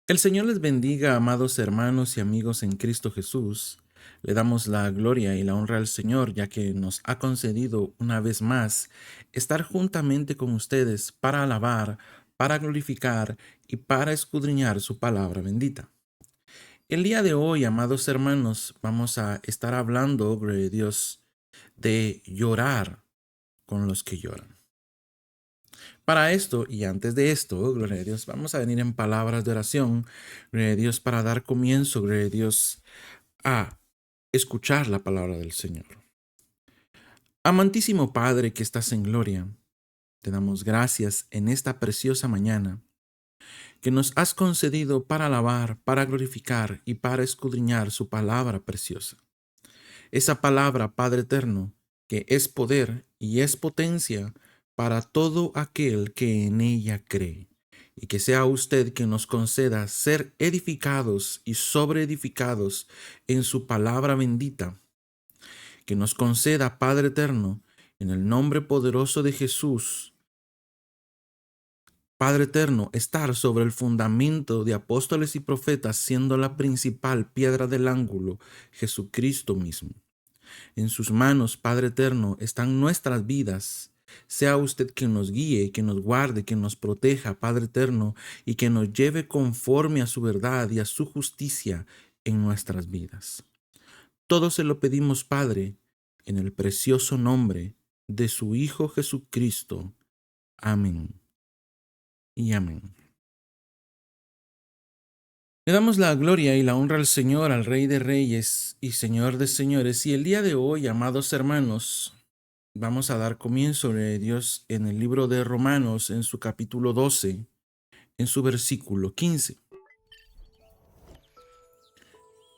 El Señor les bendiga, amados hermanos y amigos en Cristo Jesús. Le damos la gloria y la honra al Señor, ya que nos ha concedido una vez más estar juntamente con ustedes para alabar, para glorificar y para escudriñar su palabra bendita. El día de hoy, amados hermanos, vamos a estar hablando, gloria a Dios, de llorar con los que lloran. Para esto y antes de esto, gloria a Dios, vamos a venir en palabras de oración, gloria a Dios, para dar comienzo, gloria a Dios, a escuchar la palabra del Señor. Amantísimo Padre que estás en gloria, te damos gracias en esta preciosa mañana que nos has concedido para alabar, para glorificar y para escudriñar su palabra preciosa. Esa palabra, Padre eterno, que es poder y es potencia para todo aquel que en ella cree. Y que sea usted quien nos conceda ser edificados y sobreedificados en su palabra bendita. Que nos conceda, Padre eterno, en el nombre poderoso de Jesús, Padre eterno, estar sobre el fundamento de apóstoles y profetas, siendo la principal piedra del ángulo, Jesucristo mismo. En sus manos, Padre eterno, están nuestras vidas. Sea usted quien nos guíe, quien nos guarde, quien nos proteja, Padre eterno, y que nos lleve conforme a su verdad y a su justicia en nuestras vidas. Todo se lo pedimos, Padre, en el precioso nombre de su Hijo Jesucristo. Amén y amén. Le damos la gloria y la honra al Señor, al Rey de Reyes y Señor de Señores. Y el día de hoy, amados hermanos, vamos a dar comienzo, gloria a Dios, en el libro de Romanos, en su capítulo 12, en su versículo 15.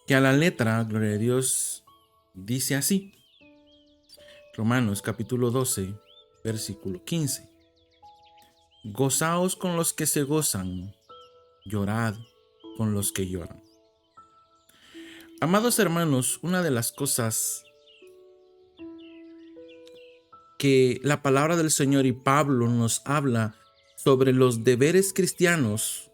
Que a la letra, gloria a Dios, dice así. Romanos capítulo 12, versículo 15. Gozaos con los que se gozan, llorad con los que lloran. Amados hermanos, una de las cosas que la palabra del Señor y Pablo nos habla sobre los deberes cristianos,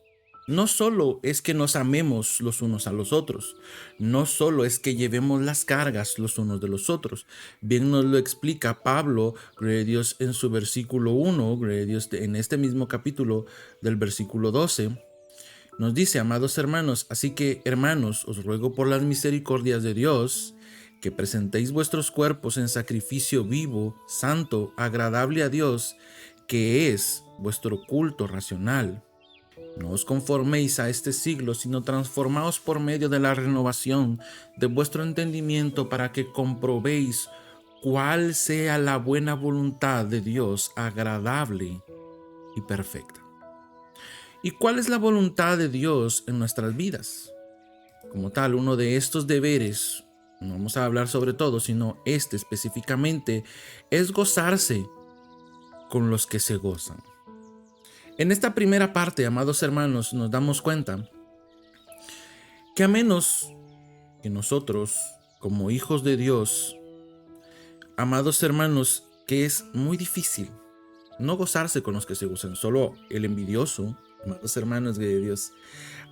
no solo es que nos amemos los unos a los otros, no solo es que llevemos las cargas los unos de los otros. Bien nos lo explica Pablo, gloria a Dios, en su versículo 1, gloria a Dios, en este mismo capítulo del versículo 12. Nos dice, amados hermanos, así que, hermanos, os ruego por las misericordias de Dios, que presentéis vuestros cuerpos en sacrificio vivo, santo, agradable a Dios, que es vuestro culto racional. No os conforméis a este siglo, sino transformaos por medio de la renovación de vuestro entendimiento, para que comprobéis cuál sea la buena voluntad de Dios, agradable y perfecta. ¿Y cuál es la voluntad de Dios en nuestras vidas? Como tal, uno de estos deberes, no vamos a hablar sobre todo, sino este específicamente, es gozarse con los que se gozan. En esta primera parte, amados hermanos, nos damos cuenta que a menos que nosotros, como hijos de Dios, amados hermanos, que es muy difícil no gozarse con los que se gozan, solo el envidioso, amados hermanos de Dios,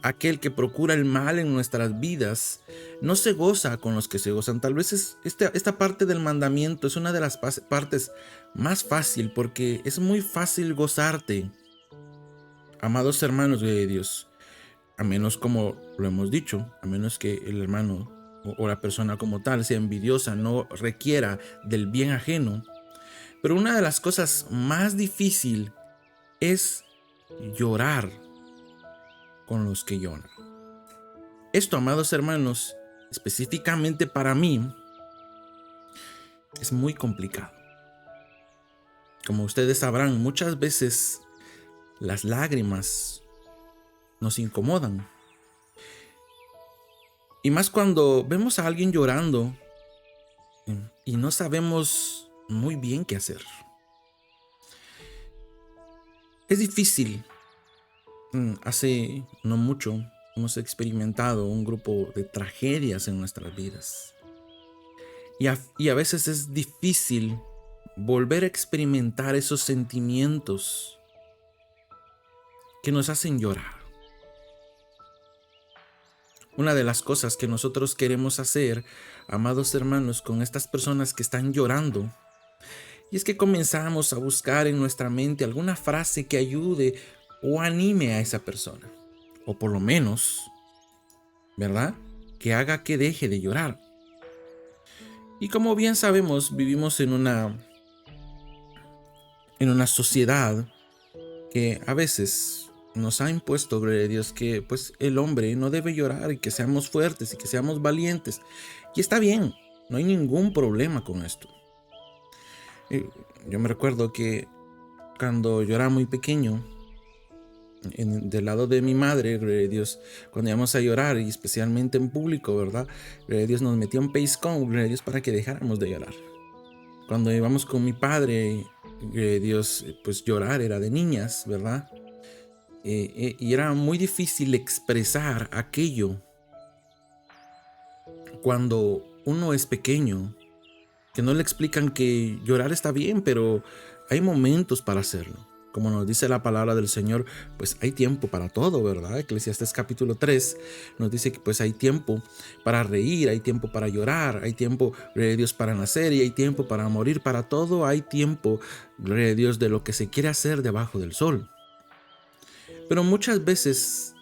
aquel que procura el mal en nuestras vidas, no se goza con los que se gozan. Tal vez esta parte del mandamiento es una de las partes más fácil, porque es muy fácil gozarte, amados hermanos de Dios, a menos, como lo hemos dicho, a menos que el hermano o la persona como tal sea envidiosa, no requiera del bien ajeno. Pero una de las cosas más difíciles es llorar con los que lloran. Esto, amados hermanos, específicamente para mí, es muy complicado. Como ustedes sabrán, muchas veces las lágrimas nos incomodan. Y más cuando vemos a alguien llorando y no sabemos muy bien qué hacer. Es difícil. Hace no mucho hemos experimentado un grupo de tragedias en nuestras vidas. Y a veces es difícil volver a experimentar esos sentimientos que nos hacen llorar. Una de las cosas que nosotros queremos hacer, amados hermanos, con estas personas que están llorando, y es que comenzamos a buscar en nuestra mente alguna frase que ayude o anime a esa persona, o por lo menos, ¿verdad?, que haga que deje de llorar. Y como bien sabemos, vivimos en una sociedad que a veces nos ha impuesto, gloria a Dios, que pues el hombre no debe llorar y que seamos fuertes y que seamos valientes. Y está bien, no hay ningún problema con esto. Yo me recuerdo que cuando yo era muy pequeño, del lado de mi madre, gloria a Dios, cuando íbamos a llorar, y especialmente en público, ¿verdad? Gloria a Dios, nos metía un pellizcón, gloria a Dios, para que dejáramos de llorar. Cuando íbamos con mi padre, gloria a Dios, pues llorar era de niñas, ¿verdad? Y era muy difícil expresar aquello cuando uno es pequeño, que no le explican que llorar está bien, pero hay momentos para hacerlo. Como nos dice la palabra del Señor, pues hay tiempo para todo, ¿verdad? Eclesiastés capítulo 3 nos dice que pues hay tiempo para reír, hay tiempo para llorar, hay tiempo, gloria a Dios, para nacer y hay tiempo para morir. Para todo hay tiempo, gloria a Dios, de lo que se quiere hacer debajo del sol. Pero muchas veces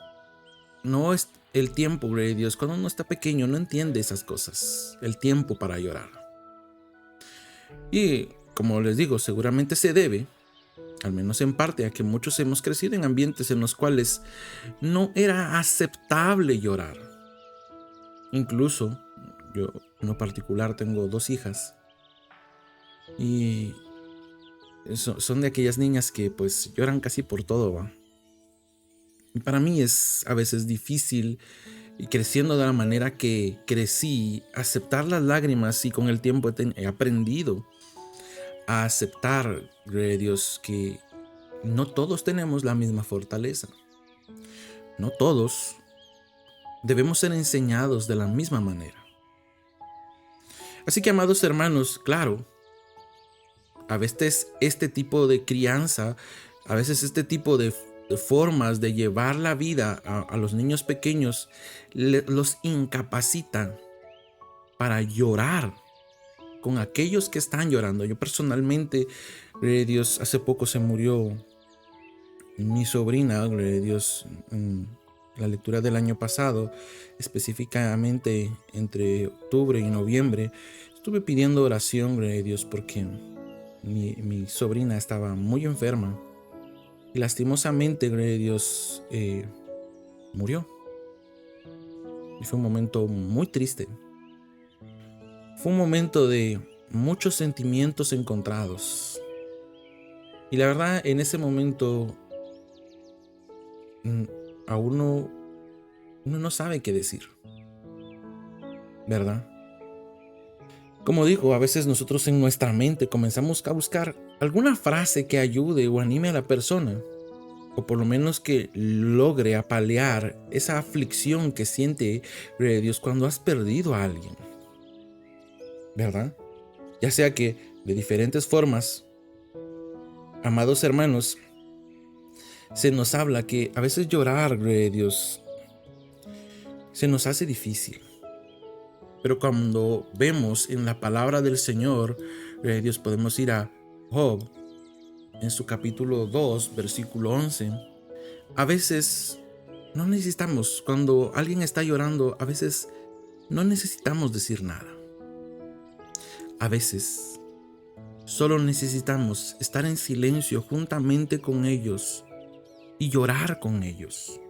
no es el tiempo, gloria a Dios. Cuando uno está pequeño no entiende esas cosas, el tiempo para llorar. Y como les digo, seguramente se debe, al menos en parte, a que muchos hemos crecido en ambientes en los cuales no era aceptable llorar. Incluso yo en lo particular tengo 2 hijas y son de aquellas niñas que pues lloran casi por todo, ¿va? Y para mí es a veces difícil, y creciendo de la manera que crecí, aceptar las lágrimas, y con el tiempo he aprendido a aceptar, gloria a Dios, que no todos tenemos la misma fortaleza. No todos debemos ser enseñados de la misma manera. Así que, amados hermanos, claro, a veces este tipo de crianza, a veces este tipo de formas de llevar la vida a los niños pequeños los incapacita para llorar con aquellos que están llorando. Yo personalmente, gloria a Dios, hace poco se murió mi sobrina, gloria a Dios, en la lectura del año pasado, específicamente entre octubre y noviembre. Estuve pidiendo oración, gloria a Dios, porque mi sobrina estaba muy enferma y lastimosamente, gloria a Dios, murió. Y fue un momento muy triste. Fue un momento de muchos sentimientos encontrados. Y la verdad, en ese momento a uno no sabe qué decir, ¿verdad? Como digo, a veces nosotros en nuestra mente comenzamos a buscar alguna frase que ayude o anime a la persona, o por lo menos que logre apalear esa aflicción que siente, gloria a Dios, cuando has perdido a alguien, ¿verdad? Ya sea que de diferentes formas, amados hermanos, se nos habla que a veces llorar, gloria a Dios, se nos hace difícil. Pero cuando vemos en la palabra del Señor, gloria a Dios, podemos ir a Job, en su capítulo 2, versículo 11. A veces no necesitamos, cuando alguien está llorando, a veces no necesitamos decir nada. A veces solo necesitamos estar en silencio juntamente con ellos y llorar con ellos.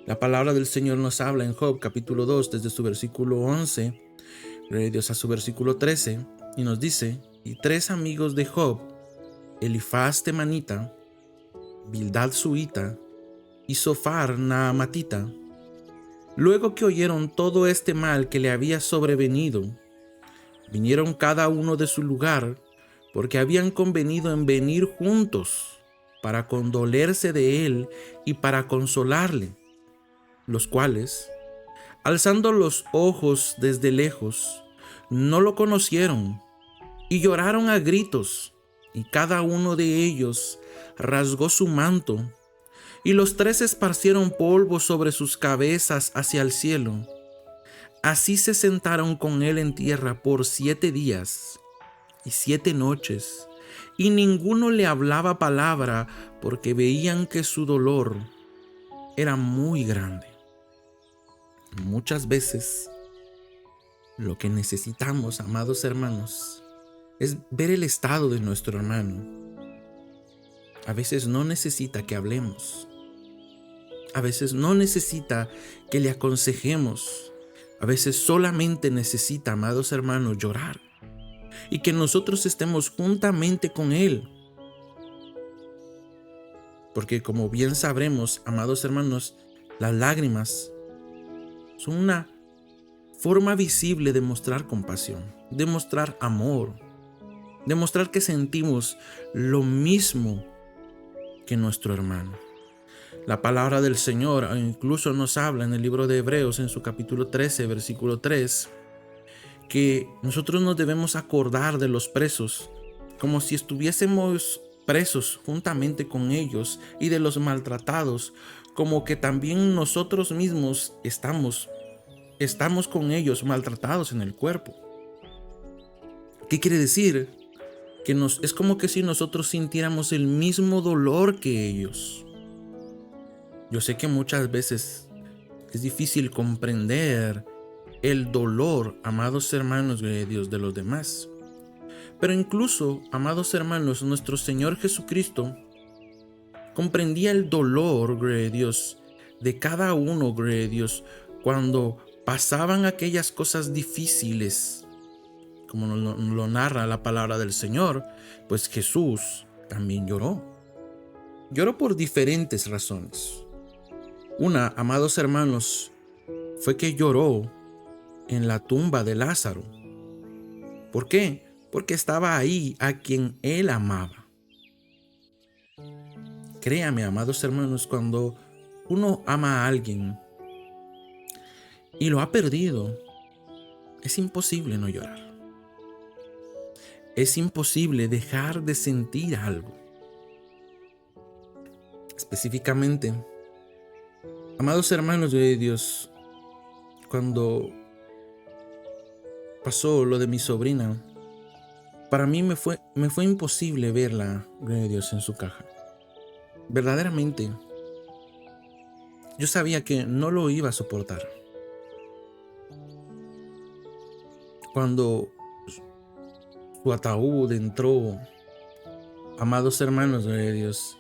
La palabra del Señor nos habla en Job capítulo 2, desde su versículo 11, gloria a Dios, a su versículo 13, y nos dice: y 3 amigos de Job, Elifaz temanita, Bildad suita y Sofar naamatita, luego que oyeron todo este mal que le había sobrevenido, vinieron cada uno de su lugar, porque habían convenido en venir juntos para condolerse de él y para consolarle, los cuales, alzando los ojos desde lejos, no lo conocieron y lloraron a gritos, y cada uno de ellos rasgó su manto Y los tres esparcieron polvo sobre sus cabezas hacia el cielo. Así se sentaron con él en tierra por 7 días y 7 noches, y ninguno le hablaba palabra, porque veían que su dolor era muy grande. Muchas veces lo que necesitamos, amados hermanos, es ver el estado de nuestro hermano. A veces no necesita que hablemos. A veces no necesita que le aconsejemos. A veces solamente necesita, amados hermanos, llorar. Y que nosotros estemos juntamente con él. Porque como bien sabremos, amados hermanos, las lágrimas son una forma visible de mostrar compasión, de mostrar amor, de mostrar que sentimos lo mismo que nuestro hermano. La palabra del Señor incluso nos habla en el libro de Hebreos, en su capítulo 13, versículo 3, que nosotros nos debemos acordar de los presos como si estuviésemos presos juntamente con ellos, y de los maltratados como que también nosotros mismos estamos con ellos maltratados en el cuerpo. ¿Qué quiere decir? Que es como que si nosotros sintiéramos el mismo dolor que ellos. Yo sé que muchas veces es difícil comprender el dolor, amados hermanos de Dios, de los demás. Pero incluso, amados hermanos, nuestro Señor Jesucristo comprendía el dolor, gloria de Dios, de cada uno, gloria de Dios, cuando pasaban aquellas cosas difíciles, como lo narra la palabra del Señor. Pues Jesús también lloró. Lloró por diferentes razones. Una, amados hermanos, fue que lloró en la tumba de Lázaro. ¿Por qué? Porque estaba ahí a quien él amaba. Créame, amados hermanos, cuando uno ama a alguien y lo ha perdido, es imposible no llorar. Es imposible dejar de sentir algo. Específicamente, amados hermanos de Dios, cuando pasó lo de mi sobrina, para mí me fue imposible verla, gloria a Dios, en su caja. Verdaderamente, yo sabía que no lo iba a soportar. Cuando su ataúd entró, amados hermanos de Dios,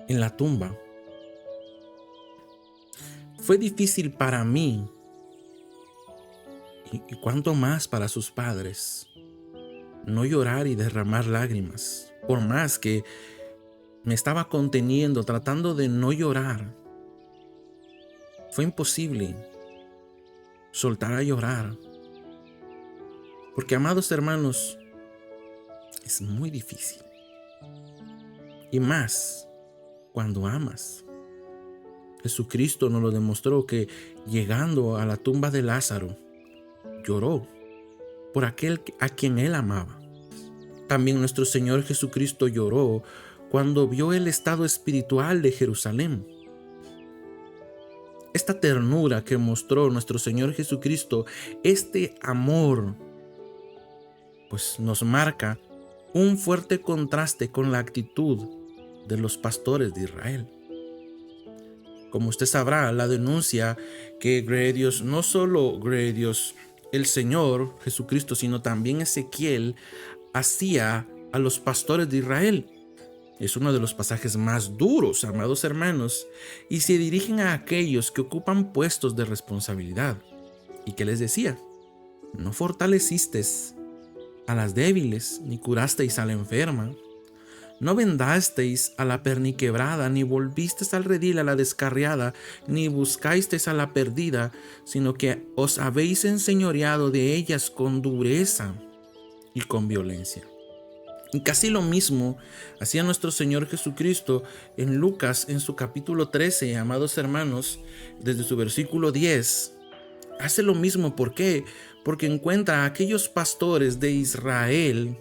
en la tumba, fue difícil para mí, y cuánto más para sus padres, no llorar y derramar lágrimas. Por más que me estaba conteniendo, tratando de no llorar, fue imposible soltar a llorar. Porque, amados hermanos, es muy difícil. Y más cuando amas. Jesucristo nos lo demostró, que llegando a la tumba de Lázaro, lloró por aquel a quien él amaba. También nuestro Señor Jesucristo lloró cuando vio el estado espiritual de Jerusalén. Esta ternura que mostró nuestro Señor Jesucristo, este amor, pues nos marca un fuerte contraste con la actitud de los pastores de Israel. Como usted sabrá, la denuncia que, gloria a Dios, no solo, gloria a Dios, el Señor Jesucristo, sino también Ezequiel hacía a los pastores de Israel. Es uno de los pasajes más duros, amados hermanos, y se dirigen a aquellos que ocupan puestos de responsabilidad. ¿Y qué les decía? No fortalecisteis a las débiles, ni curasteis a la enferma. No vendasteis a la perniquebrada, ni volvisteis al redil a la descarriada, ni buscasteis a la perdida, sino que os habéis enseñoreado de ellas con dureza y con violencia. Y casi lo mismo hacía nuestro Señor Jesucristo en Lucas, en su capítulo 13, amados hermanos, desde su versículo 10. Hace lo mismo. ¿Por qué? Porque encuentra a aquellos pastores de Israel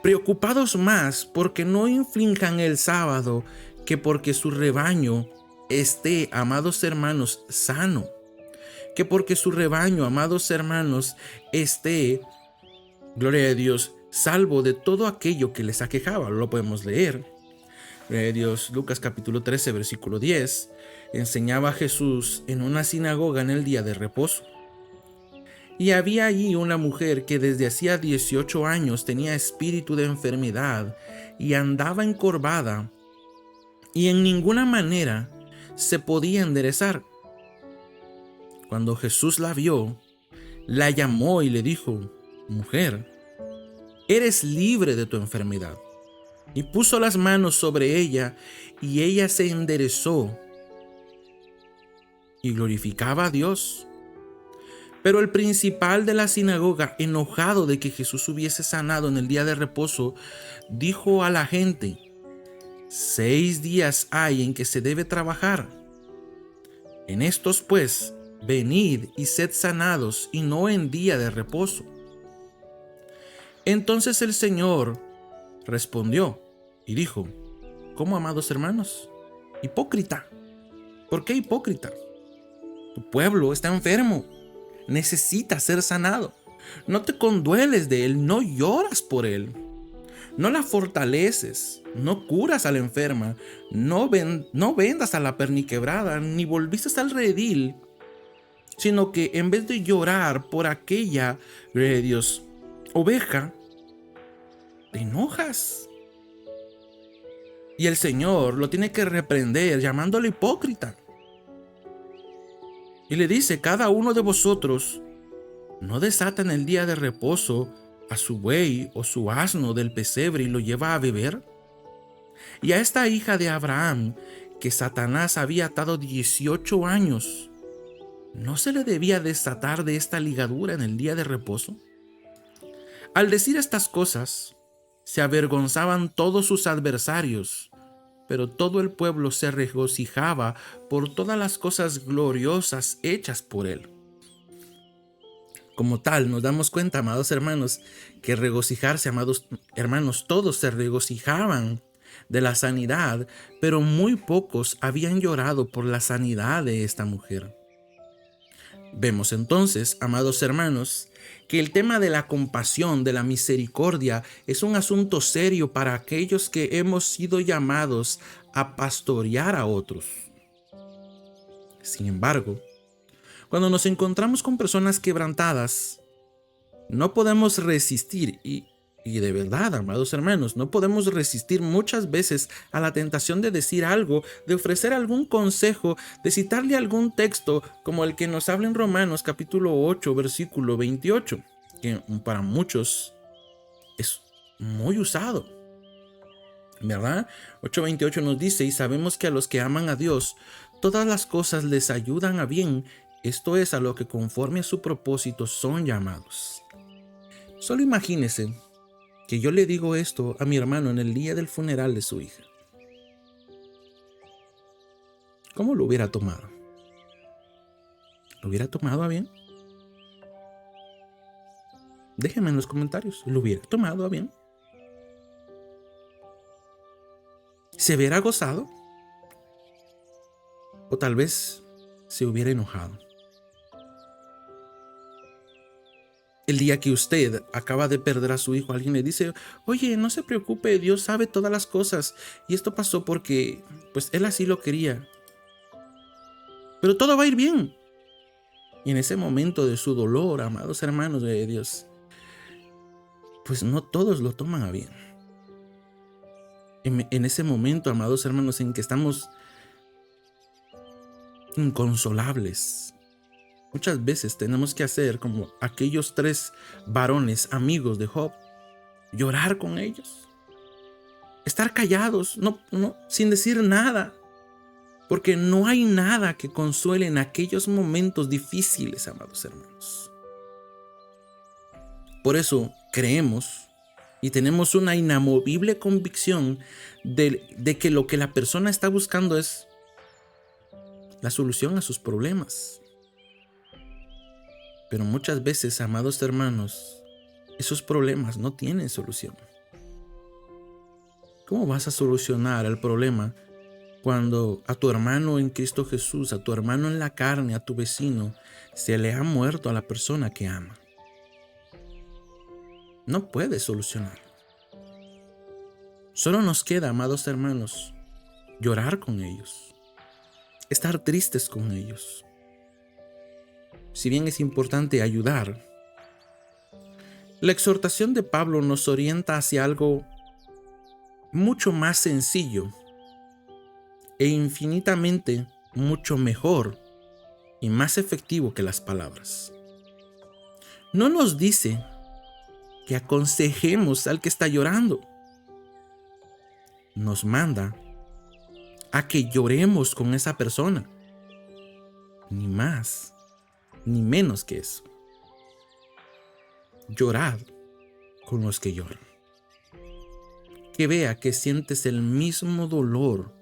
preocupados más porque no infrinjan el sábado que porque su rebaño esté, amados hermanos, sano, que porque su rebaño, amados hermanos, esté, gloria a Dios, salvo de todo aquello que les aquejaba. Lo podemos leer. Gloria a Dios, Lucas capítulo 13, versículo 10. Enseñaba a Jesús en una sinagoga en el día de reposo. Y había allí una mujer que desde hacía 18 años tenía espíritu de enfermedad y andaba encorvada y en ninguna manera se podía enderezar. Cuando Jesús la vio, la llamó y le dijo: mujer, eres libre de tu enfermedad. Y puso las manos sobre ella y ella se enderezó y glorificaba a Dios. Pero el principal de la sinagoga, enojado de que Jesús hubiese sanado en el día de reposo, dijo a la gente: 6 días hay en que se debe trabajar. En estos pues, venid y sed sanados, y no en día de reposo. Entonces el Señor respondió y dijo: ¿cómo, amados hermanos? Hipócrita. ¿Por qué hipócrita? Tu pueblo está enfermo, necesita ser sanado. No te condueles de él, no lloras por él, no la fortaleces, no curas a la enferma, no vendas a la perniquebrada, ni volviste al redil, sino que en vez de llorar por aquella, Dios, oveja, te enojas. Y el Señor lo tiene que reprender llamándole hipócrita. Y le dice: cada uno de vosotros no desata en el día de reposo a su buey o su asno del pesebre y lo lleva a beber. Y a esta hija de Abraham, que Satanás había atado 18 años, ¿no se le debía desatar de esta ligadura en el día de reposo? Al decir estas cosas, se avergonzaban todos sus adversarios, pero todo el pueblo se regocijaba por todas las cosas gloriosas hechas por él. Como tal, nos damos cuenta, amados hermanos, que regocijarse, amados hermanos, todos se regocijaban de la sanidad, pero muy pocos habían llorado por la sanidad de esta mujer. Vemos entonces, amados hermanos, que el tema de la compasión, de la misericordia, es un asunto serio para aquellos que hemos sido llamados a pastorear a otros. Sin embargo, cuando nos encontramos con personas quebrantadas, no podemos resistir, y de verdad, amados hermanos, no podemos resistir muchas veces a la tentación de decir algo, de ofrecer algún consejo, de citarle algún texto como el que nos habla en Romanos capítulo 8, versículo 28, que para muchos es muy usado, ¿verdad? 8:28 nos dice: y sabemos que a los que aman a Dios, todas las cosas les ayudan a bien, esto es, a lo que conforme a su propósito son llamados. Solo imagínese que yo le digo esto a mi hermano en el día del funeral de su hija. ¿Cómo lo hubiera tomado? ¿Lo hubiera tomado a bien? Déjenme en los comentarios. ¿Lo hubiera tomado a bien? ¿Se hubiera gozado? ¿O tal vez se hubiera enojado? El día que usted acaba de perder a su hijo, alguien le dice: oye, no se preocupe, Dios sabe todas las cosas, y esto pasó porque, pues, Él así lo quería. Pero todo va a ir bien. Y en ese momento de su dolor, amados hermanos de Dios, pues no todos lo toman a bien. En ese momento, amados hermanos, en que estamos inconsolables, muchas veces tenemos que hacer como aquellos 3 varones amigos de Job: llorar con ellos, estar callados, no, sin decir nada, porque no hay nada que consuele en aquellos momentos difíciles, amados hermanos. Por eso creemos y tenemos una inamovible convicción de que lo que la persona está buscando es la solución a sus problemas. Pero muchas veces, amados hermanos, esos problemas no tienen solución. ¿Cómo vas a solucionar el problema cuando a tu hermano en Cristo Jesús, a tu hermano en la carne, a tu vecino, se le ha muerto a la persona que ama. No puedes solucionarlo. Solo nos queda, amados hermanos, llorar con ellos, estar tristes con ellos. Si bien es importante ayudar, la exhortación de Pablo nos orienta hacia algo mucho más sencillo e infinitamente mucho mejor y más efectivo que las palabras. No nos dice que aconsejemos al que está llorando. Nos manda a que lloremos con esa persona. Ni más, ni menos que eso. Llorad con los que lloran. Que vea que sientes el mismo dolor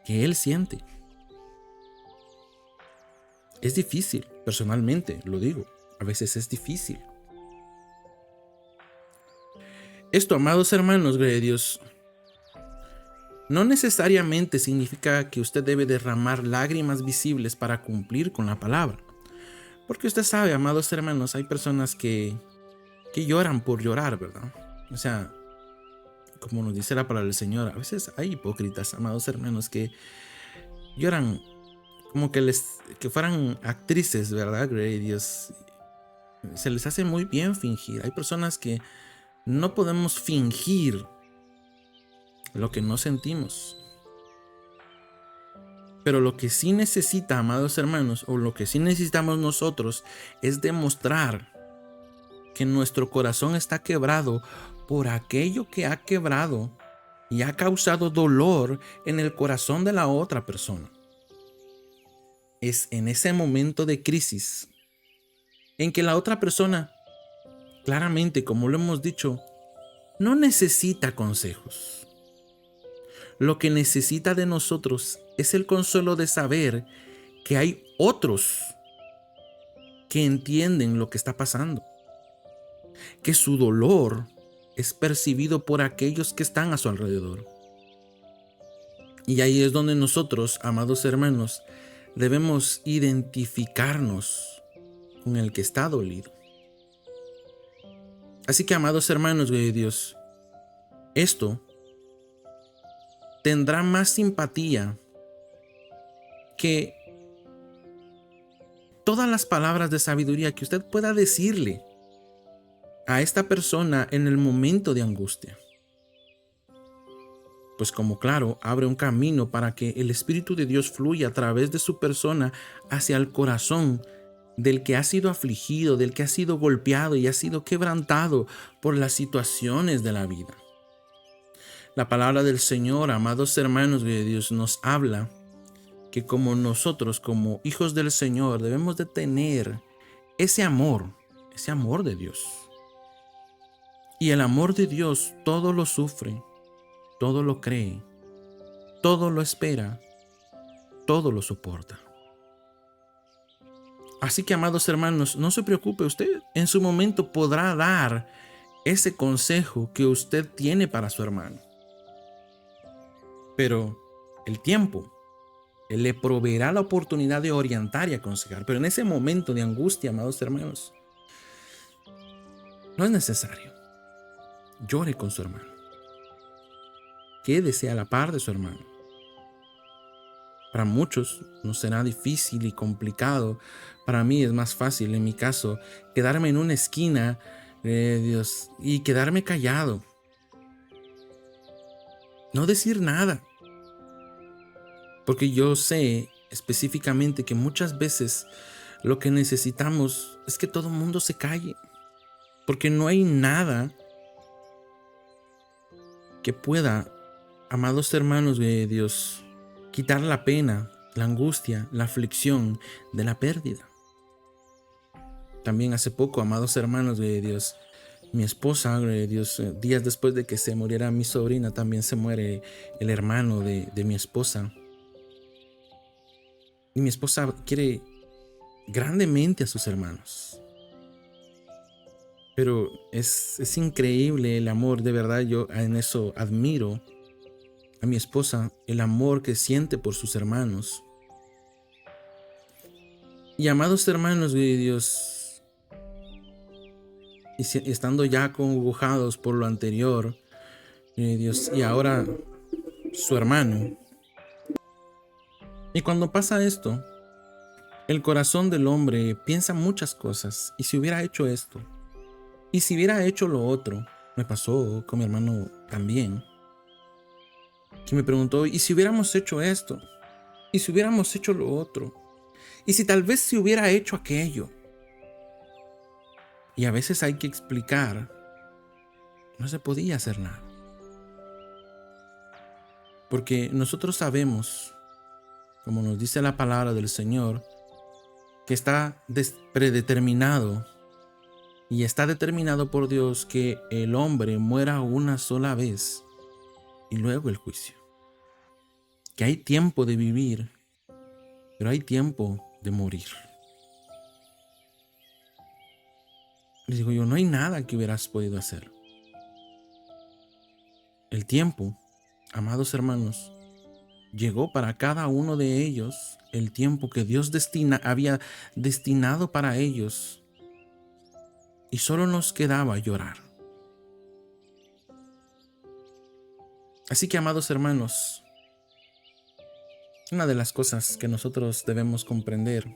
que él siente. Es difícil, personalmente lo digo, a veces es difícil. Esto, amados hermanos, gloria a Dios, no necesariamente significa que usted debe derramar lágrimas visibles para cumplir con la palabra. Porque usted sabe, amados hermanos, hay personas que lloran por llorar, ¿verdad? O sea, como nos dice la palabra del Señor, a veces hay hipócritas, amados hermanos, que lloran como que fueran actrices, ¿verdad? Gloria a Dios. Se les hace muy bien fingir. Hay personas que no podemos fingir lo que no sentimos. Pero lo que sí necesita, amados hermanos, o lo que sí necesitamos nosotros, es demostrar que nuestro corazón está quebrado por aquello que ha quebrado y ha causado dolor en el corazón de la otra persona. Es en ese momento de crisis en que la otra persona, claramente, como lo hemos dicho, no necesita consejos. Lo que necesita de nosotros es el consuelo de saber que hay otros que entienden lo que está pasando, que su dolor es percibido por aquellos que están a su alrededor. Y ahí es donde nosotros, amados hermanos, debemos identificarnos con el que está dolido. Así que, amados hermanos de Dios, esto tendrá más simpatía que todas las palabras de sabiduría que usted pueda decirle a esta persona en el momento de angustia. Pues como claro, abre un camino para que el Espíritu de Dios fluya a través de su persona hacia el corazón del que ha sido afligido, del que ha sido golpeado y ha sido quebrantado por las situaciones de la vida. La palabra del Señor, amados hermanos de Dios, nos habla que como nosotros, como hijos del Señor, debemos de tener ese amor de Dios. Y el amor de Dios todo lo sufre, todo lo cree, todo lo espera, todo lo soporta. Así que, amados hermanos, no se preocupe, usted en su momento podrá dar ese consejo que usted tiene para su hermano. Pero el tiempo, él le proveerá la oportunidad de orientar y aconsejar. Pero en ese momento de angustia, amados hermanos, no es necesario. Llore con su hermano. Quédese a la par de su hermano. Para muchos nos será difícil y complicado. Para mí es más fácil, en mi caso, quedarme en una esquina, Dios, y quedarme callado. No decir nada. Porque yo sé específicamente que muchas veces lo que necesitamos es que todo el mundo se calle. Porque no hay nada que pueda, amados hermanos de Dios, quitar la pena, la angustia, la aflicción de la pérdida. También hace poco, amados hermanos de Dios, mi esposa, de Dios, días después de que se muriera mi sobrina, también se muere el hermano de mi esposa. Y mi esposa quiere grandemente a sus hermanos. Pero es increíble el amor, de verdad, yo en eso admiro a mi esposa el amor que siente por sus hermanos. Y amados hermanos de Dios, estando ya acongojados por lo anterior, Dios, y ahora su hermano. Y cuando pasa esto, el corazón del hombre piensa muchas cosas. ¿Y si hubiera hecho esto? ¿Y si hubiera hecho lo otro? Me pasó con mi hermano también, que me preguntó, ¿y si hubiéramos hecho esto? ¿Y si hubiéramos hecho lo otro? ¿Y si tal vez se hubiera hecho aquello? Y a veces hay que explicar, no se podía hacer nada. Porque nosotros sabemos, como nos dice la palabra del Señor, que está predeterminado y está determinado por Dios que el hombre muera una sola vez y luego el juicio. Que hay tiempo de vivir, pero hay tiempo de morir. Les digo yo, no hay nada que hubieras podido hacer. El tiempo, amados hermanos, llegó para cada uno de ellos, el tiempo que Dios había destinado para ellos, y solo nos quedaba llorar. Así que, amados hermanos, una de las cosas que nosotros debemos comprender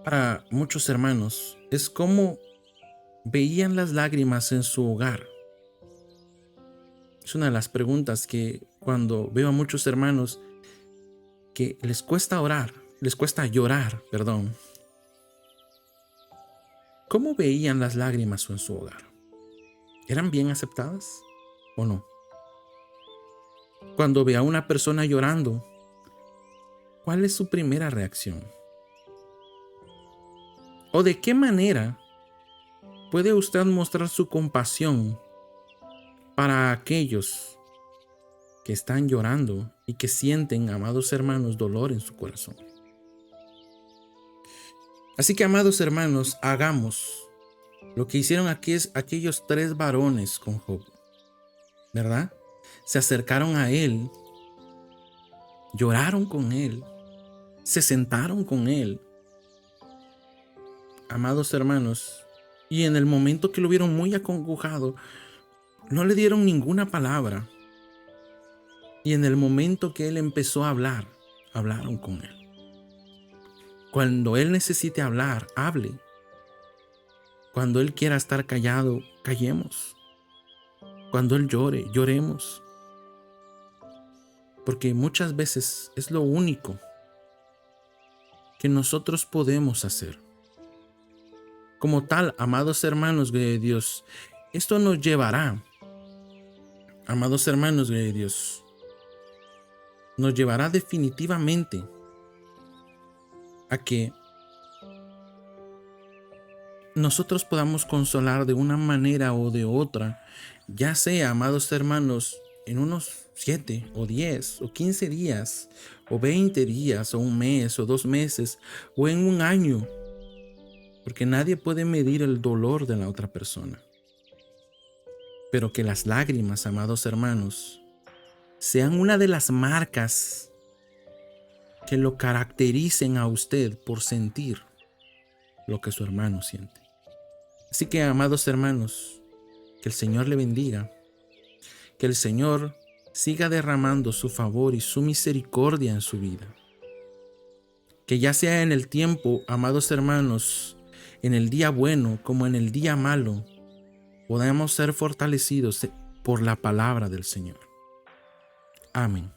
para muchos hermanos es cómo veían las lágrimas en su hogar. Es una de las preguntas que cuando veo a muchos hermanos que les cuesta llorar, perdón. ¿Cómo veían las lágrimas en su hogar? ¿Eran bien aceptadas o no? Cuando ve a una persona llorando, ¿cuál es su primera reacción? ¿O de qué manera puede usted mostrar su compasión para aquellos que están llorando y que sienten, amados hermanos, dolor en su corazón? Así que, amados hermanos, hagamos lo que hicieron aquellos 3 varones con Job, ¿verdad? Se acercaron a él, lloraron con él, se sentaron con él, amados hermanos, y en el momento que lo vieron muy acongojado, no le dieron ninguna palabra. Y en el momento que él empezó a hablar, hablaron con él. Cuando él necesite hablar, hable. Cuando él quiera estar callado, callemos. Cuando él llore, lloremos. Porque muchas veces es lo único que nosotros podemos hacer. Como tal, amados hermanos de Dios, esto nos llevará, amados hermanos de Dios, nos llevará definitivamente a que nosotros podamos consolar de una manera o de otra, ya sea, amados hermanos, en unos 7 o 10 o 15 días o 20 días o un mes o 2 meses o en un año, porque nadie puede medir el dolor de la otra persona. Pero que las lágrimas, amados hermanos, sean una de las marcas que lo caractericen a usted por sentir lo que su hermano siente. Así que, amados hermanos, que el Señor le bendiga, que el Señor siga derramando su favor y su misericordia en su vida. Que ya sea en el tiempo, amados hermanos, en el día bueno como en el día malo, podamos ser fortalecidos por la palabra del Señor. Amén.